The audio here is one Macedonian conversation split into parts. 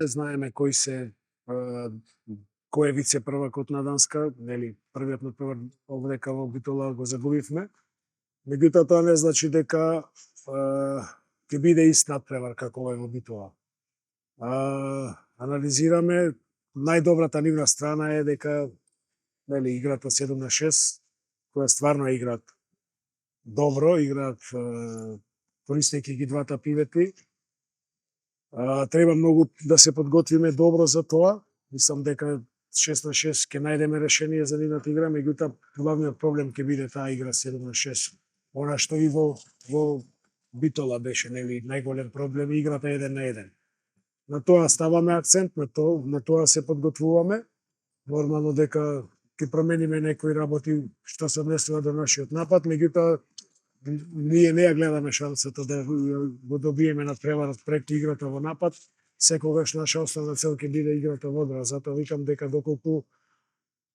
Знаеме кој е вице-првакот на Данска, нели, првиот натпревар овдека во Битола го загубивме. Меѓутоа тоа не значи дека ќе биде ист натпревар како овој во Битола. Анализираме, најдобрата нивна страна е дека нели играта 7-6, која стварно играат добро, играат користејќи ги двата пивети. Треба многу да се подготвиме добро за тоа. Мислам дека 6-6 ќе најдеме решение за нивната игра, меѓутоа главниот проблем ќе биде таа игра 7-6. Она што и во Битола беше, нели, најголем проблем играта 1-1. На тоа ставаме акцент, на тоа се подготвуваме. Нормално дека ќе промениме некои работи што се однесува до нашиот напад, меѓутоа ние не ја гледаме шансата да го добиеме надпреварот преку играта во напад. Секогаш наша основна цел ќе биде играта во одбрана. Затоа викам дека доколку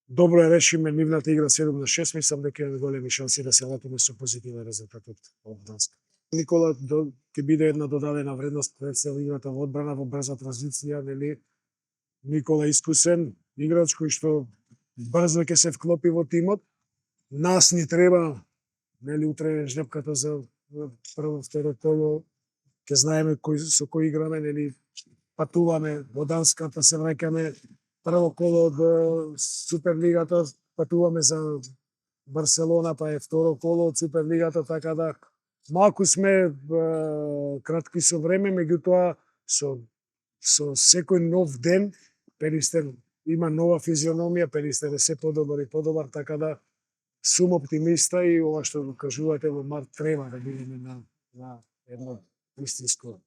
добро ја решиме нивната игра 7-6, мислам дека имаме големи шанси да се вратиме со позитивен резултат од Данска. Никола ќе биде една додадена вредност пред цел играта во одбрана, во брза транзиција, нели? Никола искусен играч кој што брзо ќе се вклопи во тимот. Нас ни треба, нели, утре жребката за прво, второ коло, ќе знаеме со кој играме, нели, патуваме во Данска, па се враќаме прво коло од Суперлигата, патуваме за Барселона, па е второ коло од Суперлигата, така да малку сме кратки со време, меѓутоа со секој нов ден Перистер има нова физиономија, Перистер е се подобар и подобар, така да сум оптимиста и ова што го кажувате во март треба да бидеме на едно истинско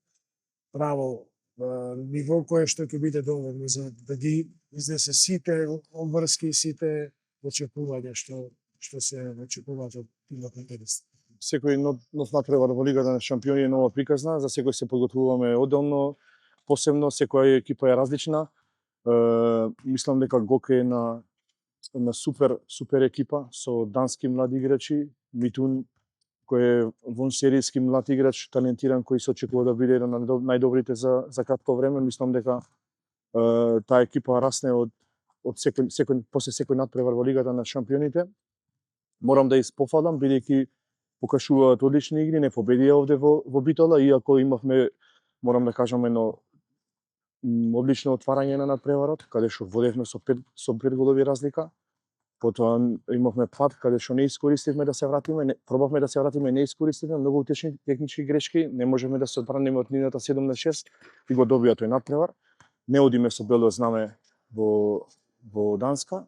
право ниво кое што ќе биде доволно за да ги изнесе сите обврски, сите очекувања што се очекуваат од тимот на Перистер. Секој нов натпревар во Лигата на шампиони е нова приказна, за секој се подготвуваме одделно, посебно секоја екипа е различна. Мислам дека Гоке е на супер екипа со дански млади играчи, Митун кој е вонсеријски млад играч, талентиран, кој се очекува да биде еден од најдобрите за кратко време. Мислам дека таа екипа расне од после секој натпревар во Лигата на шампионите. Морам да испофалам бидејќи покажуваат одлични игри, не победија овде во Битола, иако имавме, морам да кажам, едно одлично отварање на надпреварот, каде што водевме со 5 голови разлика. Потоа имавме пат каде што не искористивме да се вратиме, пробавме да се вратиме, не искористивме, многу технички грешки, не можеме да се одбраниме од нивната 7-6 и го добија тој надпревар. Не одиме со бело знаме во Данска,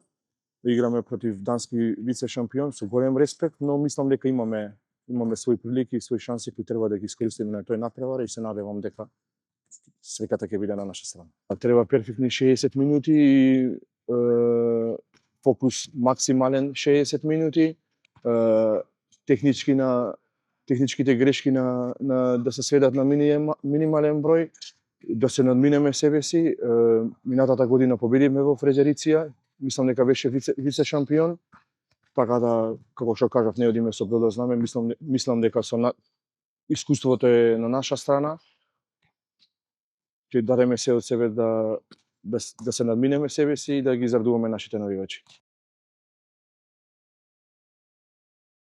играме против дански вице-шампион со голем респект, но мислам дека имаме своји прилики и своји шанси кои треба да ги искористиме на тој надпревар и се надевам дека среќата ќе биде на наша страна. Треба перфектни 60 минути и фокус максимален 60 минути, техничките грешки да се сведат на минимален број, да се надминеме себе си. Минатата година победивме во Фрезериција, мислам дека беше вице шампион, така да, како што кажав, не одиме со бело знаме, мислам дека искуството е на наша страна. Ќе дадеме се од себе да се надминеме себе си и да ги израдуваме нашите навивачи.